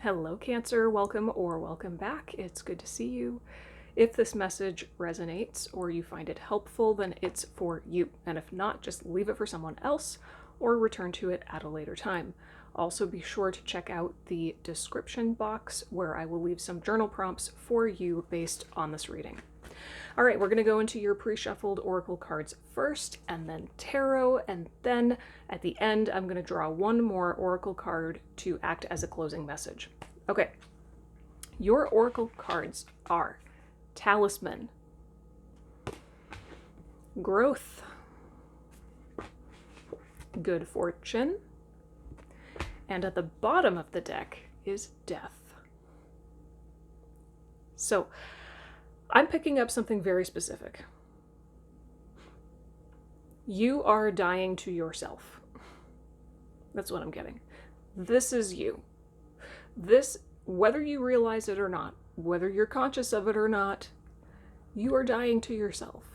Hello, Cancer. Welcome or welcome back. It's good to see you. If this message resonates or you find it helpful, then it's for you. And if not, just leave it for someone else or return to it at a later time. Also, be sure to check out the description box where I will leave some journal prompts for you based on this reading. All right, we're going to go into your pre-shuffled oracle cards first, and then tarot, and then at the end, I'm going to draw one more oracle card to act as a closing message. Okay, your oracle cards are Talisman, Growth, Good Fortune, and at the bottom of the deck is Death. So, I'm picking up something very specific. You are dying to yourself. That's what I'm getting. This is you. This, whether you realize it or not, whether you're conscious of it or not, you are dying to yourself.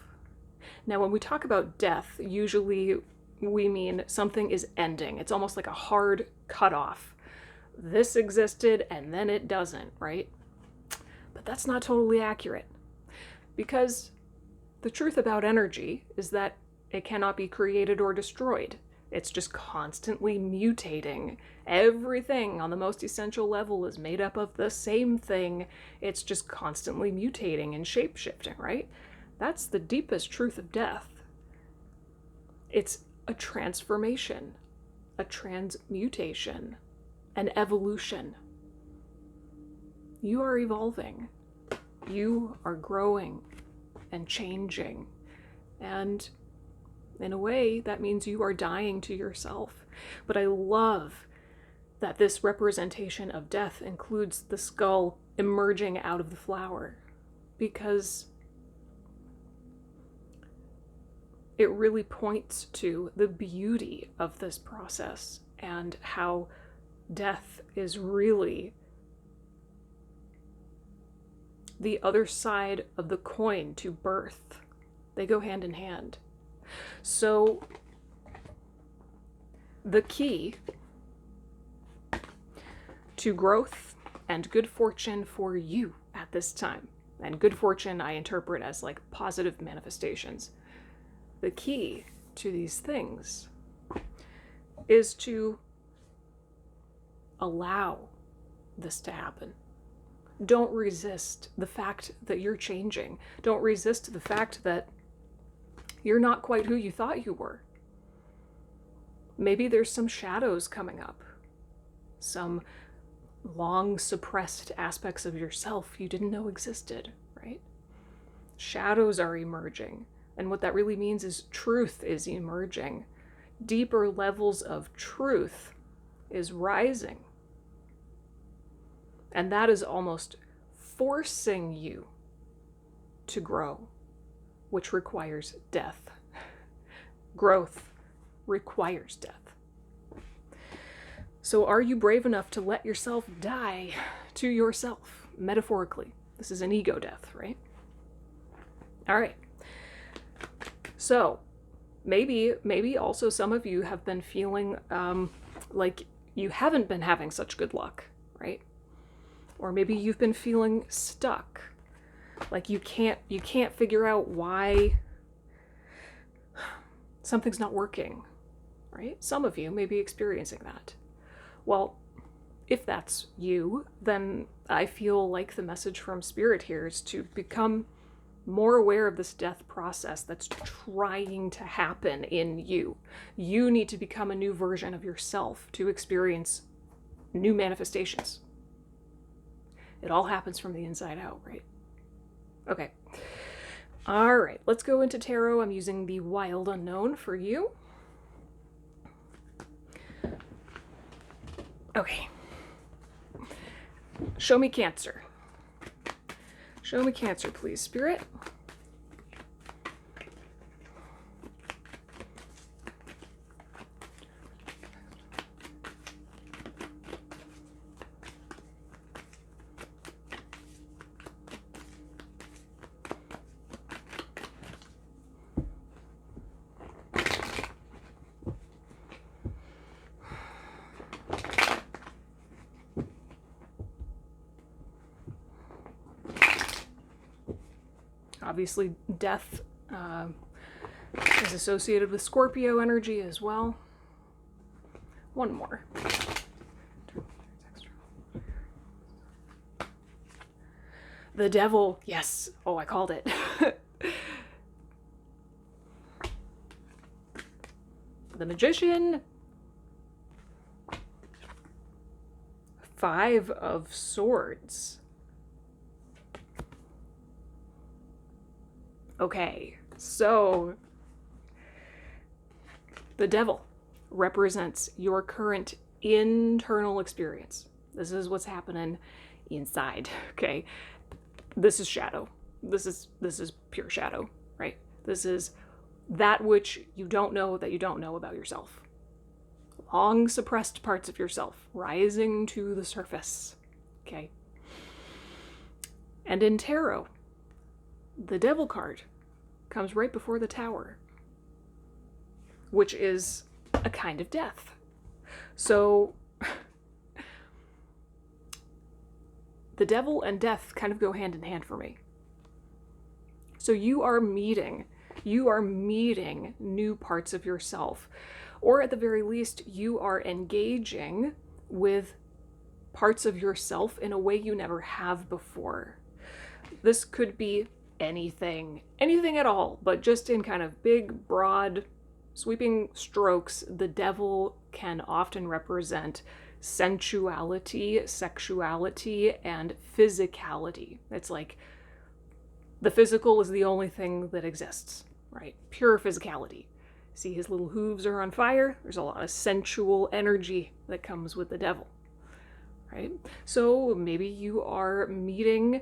Now, when we talk about death, usually we mean something is ending. It's almost like a hard cutoff. This existed and then it doesn't, right? But that's not totally accurate. Because the truth about energy is that it cannot be created or destroyed. It's just constantly mutating. Everything on the most essential level is made up of the same thing. It's just constantly mutating and shape-shifting, right? That's the deepest truth of death. It's a transformation, a transmutation, an evolution. You are evolving. You are growing and changing. And in a way, that means you are dying to yourself. But I love that this representation of death includes the skull emerging out of the flower, because it really points to the beauty of this process and how death is really the other side of the coin to birth. They go hand in hand. So the key to growth and good fortune for you at this time, and good fortune I interpret as like positive manifestations, the key to these things is to allow this to happen. Don't resist the fact that you're changing. Don't resist the fact that you're not quite who you thought you were. Maybe there's some shadows coming up, some long suppressed aspects of yourself you didn't know existed, right? Shadows are emerging, and what that really means is truth is emerging. Deeper levels of truth is rising. And that is almost forcing you to grow, which requires death. Growth requires death. So are you brave enough to let yourself die to yourself, metaphorically? This is an ego death, right? All right. So maybe also some of you have been feeling like you haven't been having such good luck, right? Or maybe you've been feeling stuck, like you can't figure out why something's not working, right? Some of you may be experiencing that. Well, if that's you, then I feel like the message from Spirit here is to become more aware of this death process that's trying to happen in you. You need to become a new version of yourself to experience new manifestations. It all happens from the inside out, right? Okay. All right, let's go into tarot. I'm using the Wild Unknown for you. Okay. Show me Cancer. Show me Cancer, please, Spirit. Obviously, death is associated with Scorpio energy as well. One more. The devil. Yes. Oh, I called it. The magician. 5 of Swords. Okay, so the devil represents your current internal experience. This is what's happening inside, okay? This is shadow. This is pure shadow, right? This is that which you don't know that you don't know about yourself. Long suppressed parts of yourself rising to the surface, okay? And in tarot, the devil card comes right before the Tower, which is a kind of death. So the devil and death kind of go hand in hand for me. So you are meeting new parts of yourself, or at the very least, you are engaging with parts of yourself in a way you never have before. This could be anything at all, but just in kind of big, broad, sweeping strokes, the devil can often represent sensuality, sexuality, and physicality. It's like the physical is the only thing that exists, right? Pure physicality. See, his little hooves are on fire. There's a lot of sensual energy that comes with the devil, right? So maybe you are meeting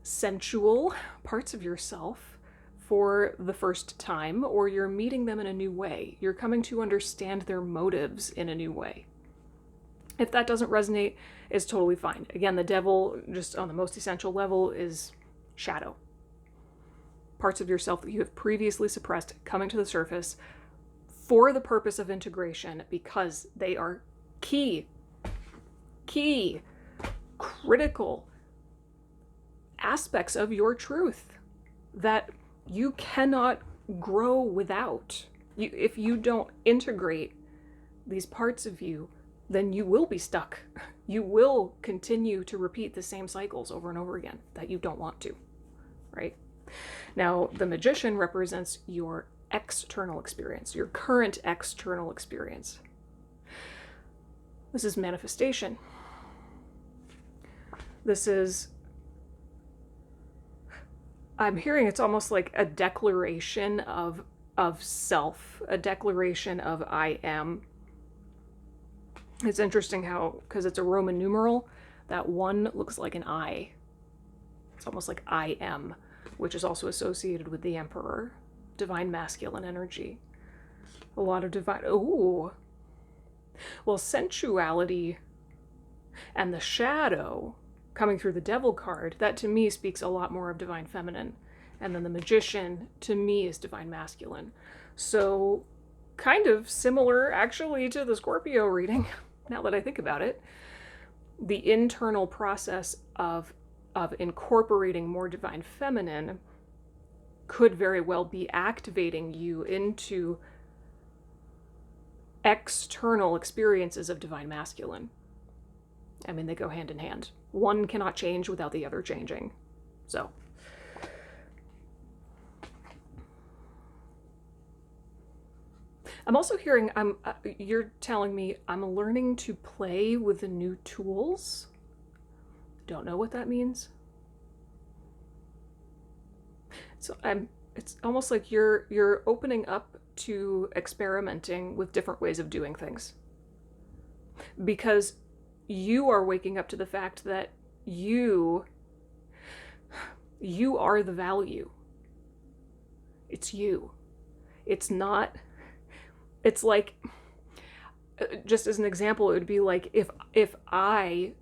sensual parts of yourself for the first time, or you're meeting them in a new way. You're coming to understand their motives in a new way. If that doesn't resonate, it's totally fine. Again, the devil, just on the most essential level, is shadow. Parts of yourself that you have previously suppressed coming to the surface for the purpose of integration, because they are key, critical aspects of your truth that you cannot grow without. If you don't integrate these parts of you, then you will be stuck. You will continue to repeat the same cycles over and over again that you don't want to, right? Now, the magician represents your external experience, your current external experience. This is manifestation. This is, I'm hearing it's almost like a declaration of self, a declaration of I am. It's interesting how, because it's a Roman numeral, that 1 looks like an I. It's almost like I am, which is also associated with the Emperor, divine masculine energy. A lot of divine, ooh. Well, sensuality and the shadow coming through the devil card, that to me speaks a lot more of divine feminine. And then the magician, to me, is divine masculine. So kind of similar, actually, to the Scorpio reading, now that I think about it. The internal process of incorporating more divine feminine could very well be activating you into external experiences of divine masculine. I mean, they go hand in hand. One cannot change without the other changing. So, I'm also hearing, you're telling me I'm learning to play with the new tools. Don't know what that means. So it's almost like you're opening up to experimenting with different ways of doing things. Because you are waking up to the fact that you are the value. It's you. It's not, it's like, just as an example, it would be like if I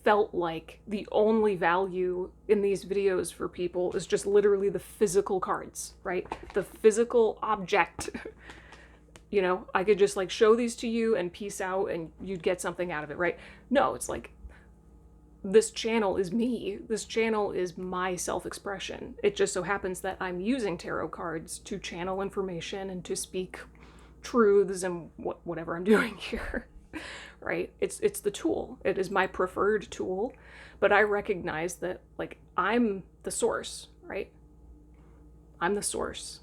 felt like the only value in these videos for people is just literally the physical cards, right? The physical object. You know, I could just like show these to you and peace out and you'd get something out of it, right? No, it's like this channel is me. This channel is my self-expression. It just so happens that I'm using tarot cards to channel information and to speak truths and whatever I'm doing here, right? It's the tool. It is my preferred tool, but I recognize that, like, I'm the source, right? I'm the source.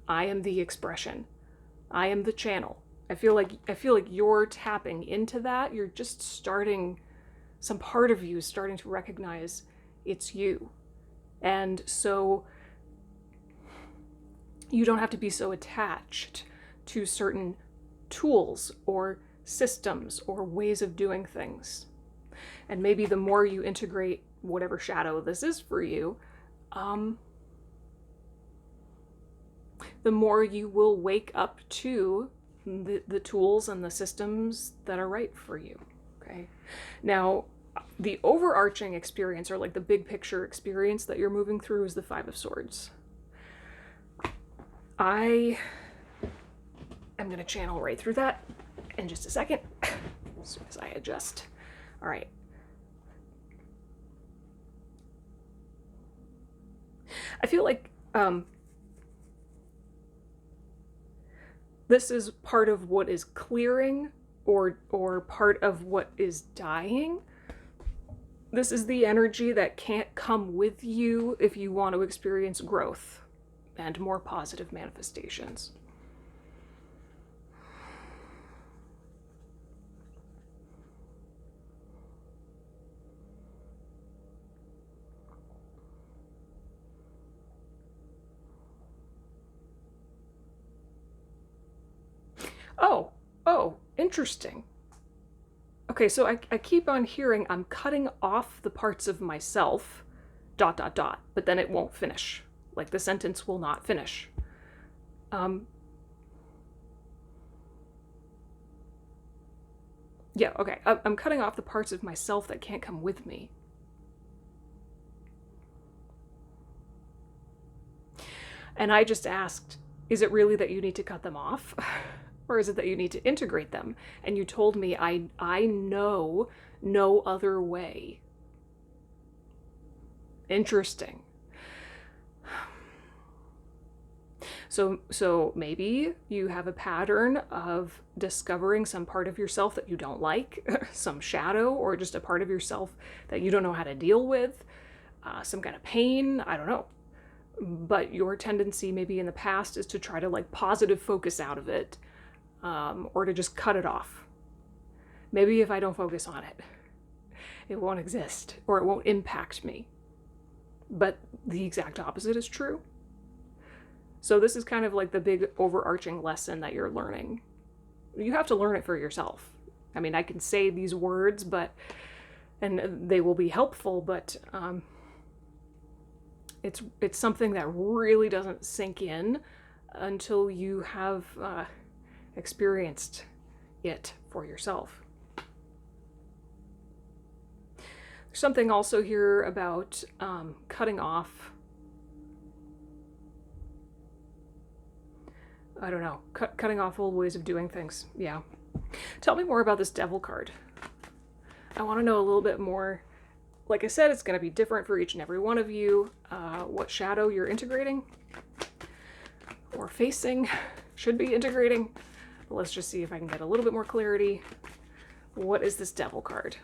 I am the expression. I am the channel. I feel like you're tapping into that. You're just starting, some part of you is starting to recognize it's you. And so you don't have to be so attached to certain tools or systems or ways of doing things. And maybe the more you integrate whatever shadow this is for you, the more you will wake up to the tools and the systems that are right for you. Okay. Now, the overarching experience, or like the big picture experience that you're moving through, is the Five of Swords. I am going to channel right through that in just a second, as soon as I adjust. All right. I feel like this is part of what is clearing, or part of what is dying. This is the energy that can't come with you if you want to experience growth and more positive manifestations. Oh, interesting. Okay, so I keep on hearing I'm cutting off the parts of myself, ... but then it won't finish. Like, the sentence will not finish. Yeah, okay. I'm cutting off the parts of myself that can't come with me. And I just asked, is it really that you need to cut them off? Or is it that you need to integrate them? And you told me, I know no other way. Interesting. So maybe you have a pattern of discovering some part of yourself that you don't like, some shadow, or just a part of yourself that you don't know how to deal with, some kind of pain, I don't know. But your tendency maybe in the past is to try to, like, positive focus out of it, or to just cut it off. Maybe if I don't focus on it, it won't exist, or it won't impact me. But the exact opposite is true. So this is kind of like the big overarching lesson that you're learning. You have to learn it for yourself. I mean, I can say these words, and they will be helpful, but it's something that really doesn't sink in until you have experienced it for yourself. There's something also here about cutting off, I don't know, cutting off old ways of doing things. Yeah. Tell me more about this Devil card. I want to know a little bit more. Like I said, it's going to be different for each and every one of you. What shadow you're integrating or facing, should be integrating. But let's just see if I can get a little bit more clarity. What is this Devil card?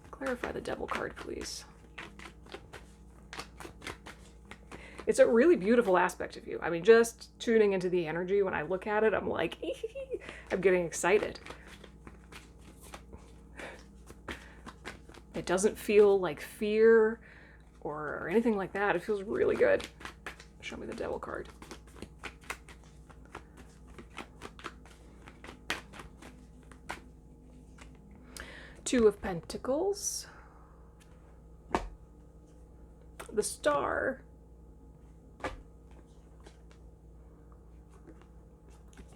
Clarify the Devil card, please. It's a really beautiful aspect of you. I mean, just tuning into the energy, when I look at it, I'm like, I'm getting excited. It doesn't feel like fear or anything like that. It feels really good. Show me the Devil card. Two of Pentacles. The Star.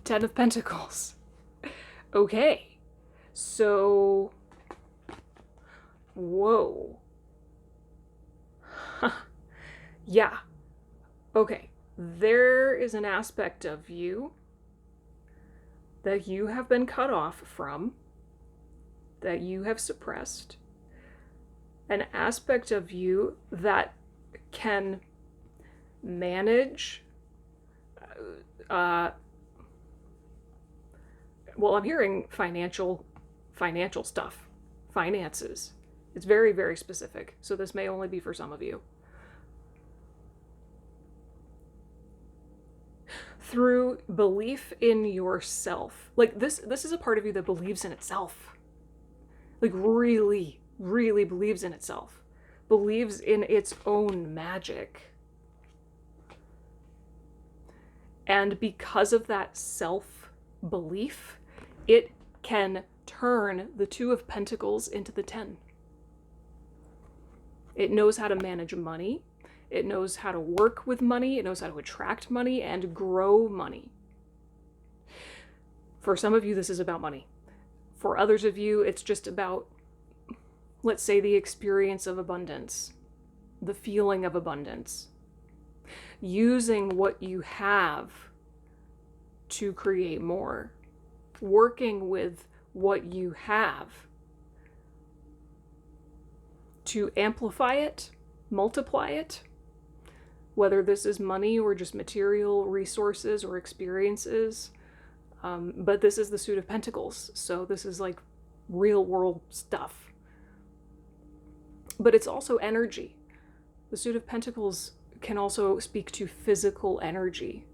Ten of Pentacles. Okay. So, whoa. Huh. Yeah. Okay. There is an aspect of you that you have been cut off from, that you have suppressed, an aspect of you that can manage, well, I'm hearing financial stuff, finances. It's very, very specific. So this may only be for some of you. Through belief in yourself. Like this is a part of you that believes in itself. Like really, really believes in itself. Believes in its own magic. And because of that self-belief, it can turn the Two of Pentacles into the 10. It knows how to manage money. It knows how to work with money. It knows how to attract money and grow money. For some of you, this is about money. For others of you, it's just about, let's say, the experience of abundance, the feeling of abundance, using what you have to create more, working with what you have to amplify it, multiply it, whether this is money or just material resources or experiences. But this is the Suit of Pentacles, so this is like real world stuff. But it's also energy. The Suit of Pentacles can also speak to physical energy.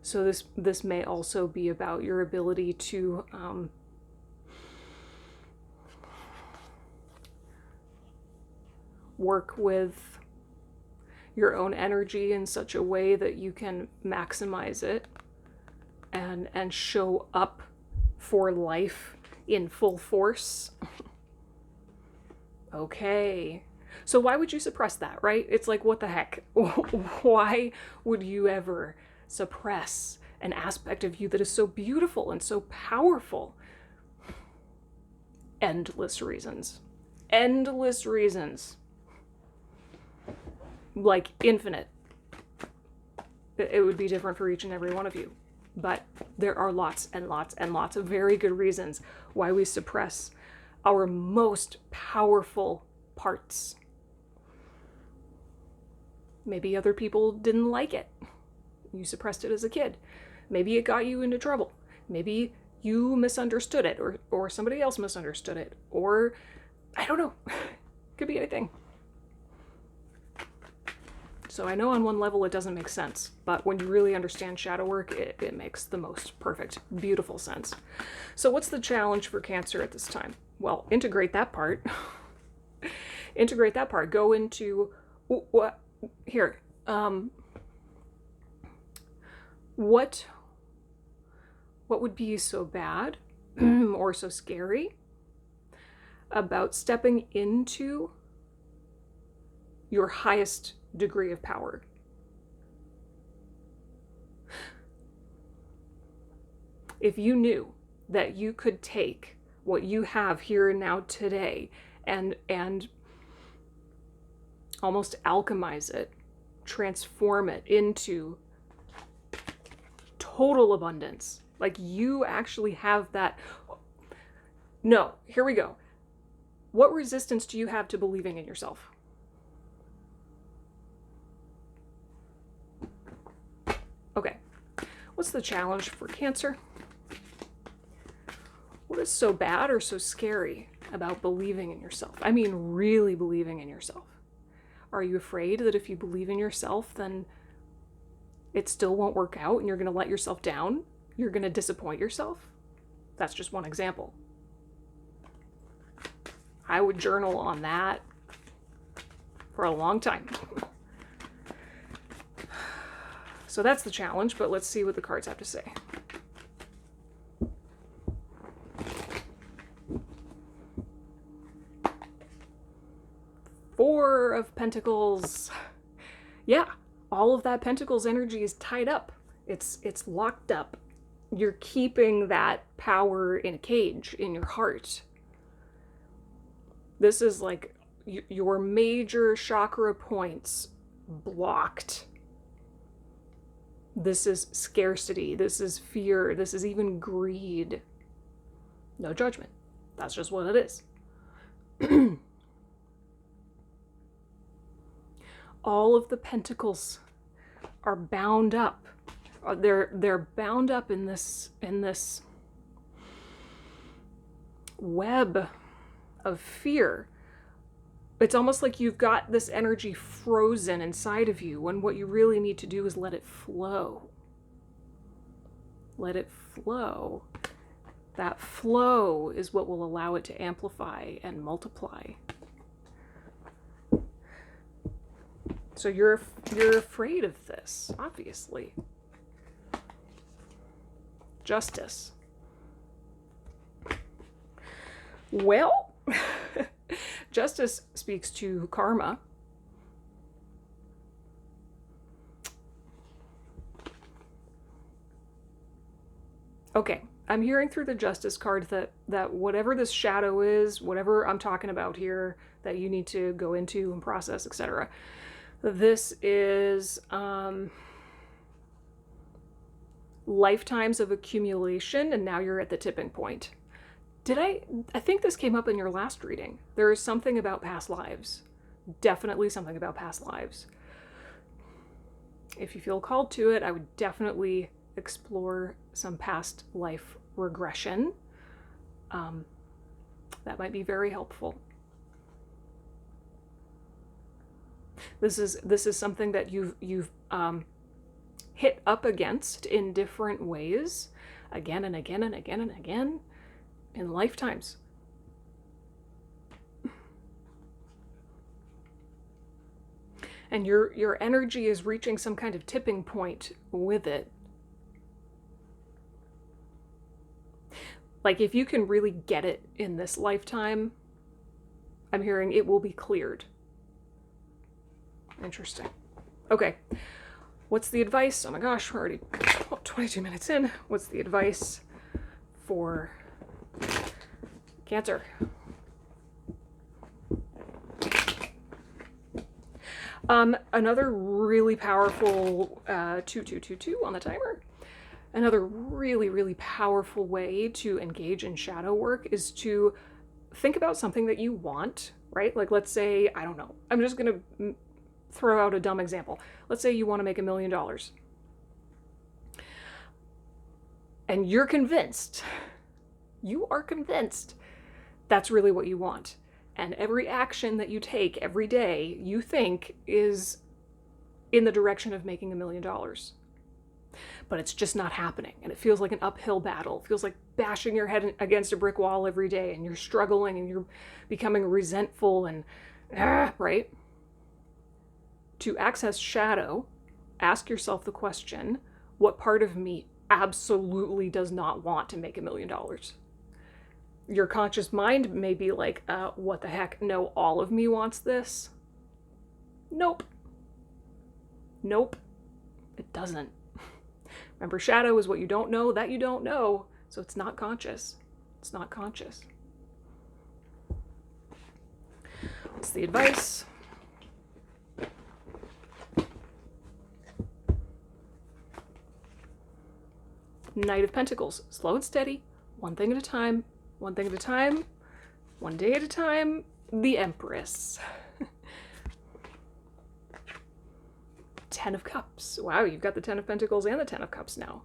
So this may also be about your ability to work with your own energy in such a way that you can maximize it and show up for life in full force. Okay. So why would you suppress that, right? It's like, what the heck? Why would you ever suppress an aspect of you that is so beautiful and so powerful? Endless reasons. Endless reasons. Like infinite. It would be different for each and every one of you. But there are lots and lots and lots of very good reasons why we suppress our most powerful parts. Maybe other people didn't like it. You suppressed it as a kid. Maybe it got you into trouble. Maybe you misunderstood it, or somebody else misunderstood it, or I don't know. Could be anything. So I know on one level it doesn't make sense, but when you really understand shadow work, it makes the most perfect, beautiful sense. So what's the challenge for Cancer at this time? Well, integrate that part. Integrate that part. Go into what here. What would be so bad or so scary about stepping into your highest degree of power? If you knew that you could take what you have here and now today and almost alchemize it, transform it into total abundance, like you actually have that. No, here we go. What resistance do you have to believing in yourself? Okay, what's the challenge for Cancer? What is so bad or so scary about believing in yourself? I mean, really believing in yourself. Are you afraid that if you believe in yourself, then it still won't work out and you're going to let yourself down? You're going to disappoint yourself? That's just one example. I would journal on that for a long time. So that's the challenge, but let's see what the cards have to say. Four of Pentacles. Yeah, all of that Pentacles energy is tied up. It's locked up. You're keeping that power in a cage in your heart. This is like your major chakra points blocked. This is scarcity. This is fear. This is even greed. No judgment. That's just what it is. all of the pentacles are bound up. They're bound up in this web of fear. It's almost like you've got this energy frozen inside of you, when what you really need to do is let it flow. Let it flow. That flow is what will allow it to amplify and multiply. So you're afraid of this, obviously. Justice. Well, justice speaks to karma. Okay, I'm hearing through the justice card that whatever this shadow is, whatever I'm talking about here, that you need to go into and process, etc. This is lifetimes of accumulation, and now you're at the tipping point. I think this came up in your last reading. There is something about past lives. Definitely something about past lives. If you feel called to it, I would definitely explore some past life regression. That might be very helpful. This is something that you've hit up against in different ways, again and again and again and again, in lifetimes. And your energy is reaching some kind of tipping point with it. Like, if you can really get it in this lifetime, I'm hearing it will be cleared. Interesting. Okay. What's the advice? Oh my gosh, we're already 22 minutes in. What's the advice for Cancer? Another really powerful 2222 on the timer. Another really, really powerful way to engage in shadow work is to think about something that you want, right? Like, let's say, I don't know, I'm just going to throw out a dumb example. Let's say you want to make $1 million. And you're convinced, you are convinced that's really what you want. And every action that you take every day, you think is in the direction of making $1 million. But it's just not happening. And it feels like an uphill battle. It feels like bashing your head against a brick wall every day, and you're struggling and you're becoming resentful and, right? To access shadow, ask yourself the question, what part of me absolutely does not want to make $1 million? Your conscious mind may be like, what the heck? No, all of me wants this. Nope. Nope. It doesn't. Remember, shadow is what you don't know that you don't know, so it's not conscious. It's not conscious. What's the advice? Knight of Pentacles. Slow and steady, one thing at a time, one thing at a time, one day at a time. The Empress. 10 of Cups. Wow, you've got the 10 of Pentacles and the 10 of Cups now.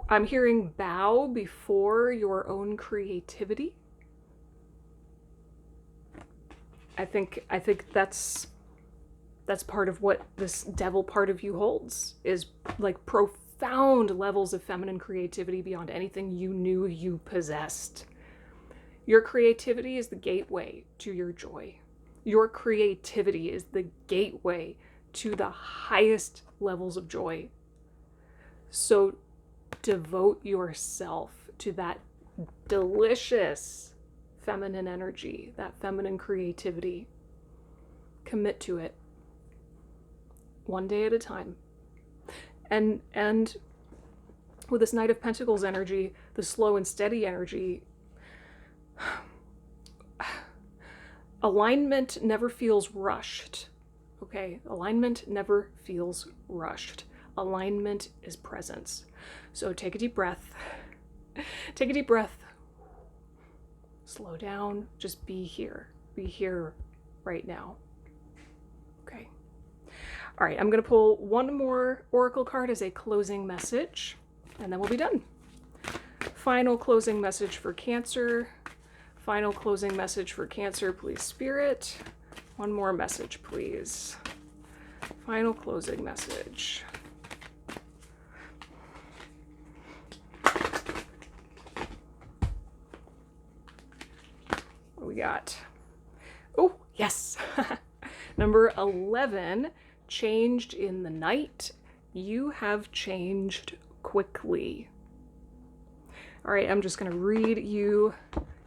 I'm hearing bow before your own creativity. I think that's part of what this devil part of you holds, is like profound levels of feminine creativity beyond anything you knew you possessed. Your creativity is the gateway to your joy. Your creativity is the gateway to the highest levels of joy. So devote yourself to that delicious feminine energy, that feminine creativity. Commit to it. One day at a time. And with this Knight of Pentacles energy, the slow and steady energy, alignment never feels rushed. Okay? Alignment never feels rushed. Alignment is presence. So take a deep breath. Take a deep breath. Slow down. Just be here. Be here right now. Okay. All right, I'm going to pull one more oracle card as a closing message, and then we'll be done. Final closing message for Cancer. Final closing message for Cancer, please, Spirit. One more message, please. Final closing message. What do we got? Oh, yes. Number 11, changed in the night. You have changed quickly. All right, I'm just going to read you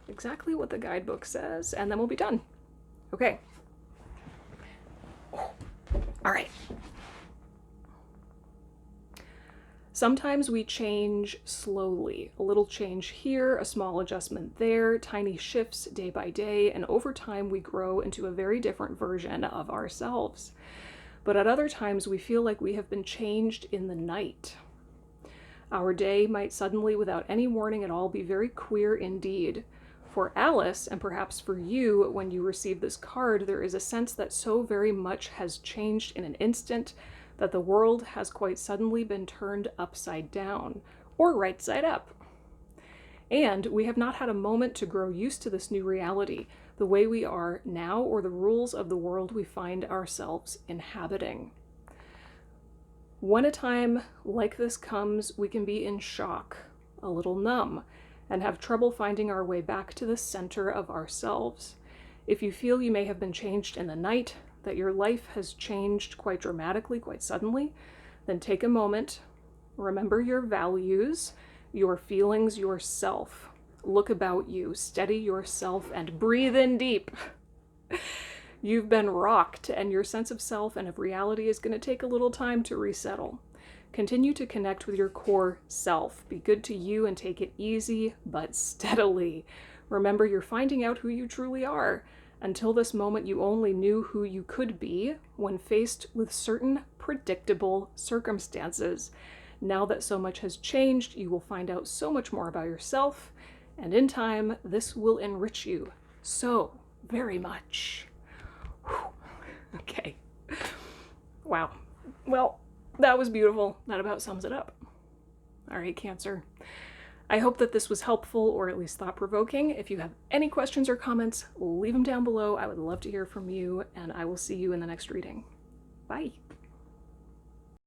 exactly what the guidebook says, and then we'll be done. Okay. All right. Sometimes we change slowly. A little change here, a small adjustment there, tiny shifts day by day, and over time we grow into a very different version of ourselves. But at other times we feel like we have been changed in the night. Our day might suddenly, without any warning at all, be very queer indeed. For Alice, and perhaps for you, when you receive this card, there is a sense that so very much has changed in an instant that the world has quite suddenly been turned upside down, or right side up. And we have not had a moment to grow used to this new reality, the way we are now, or the rules of the world we find ourselves inhabiting. When a time like this comes, we can be in shock, a little numb, and have trouble finding our way back to the center of ourselves. If you feel you may have been changed in the night, that your life has changed quite dramatically, quite suddenly, then take a moment, remember your values, your feelings, yourself. Look about you, steady yourself, and breathe in deep. You've been rocked, and your sense of self and of reality is going to take a little time to resettle. Continue to connect with your core self. Be good to you and take it easy, but steadily. Remember, you're finding out who you truly are. Until this moment, you only knew who you could be when faced with certain predictable circumstances. Now that so much has changed, you will find out so much more about yourself, and in time, this will enrich you so very much. Okay. Wow. Well, that was beautiful. That about sums it up. All right, Cancer. I hope that this was helpful, or at least thought-provoking. If you have any questions or comments, leave them down below. I would love to hear from you, and I will see you in the next reading. Bye.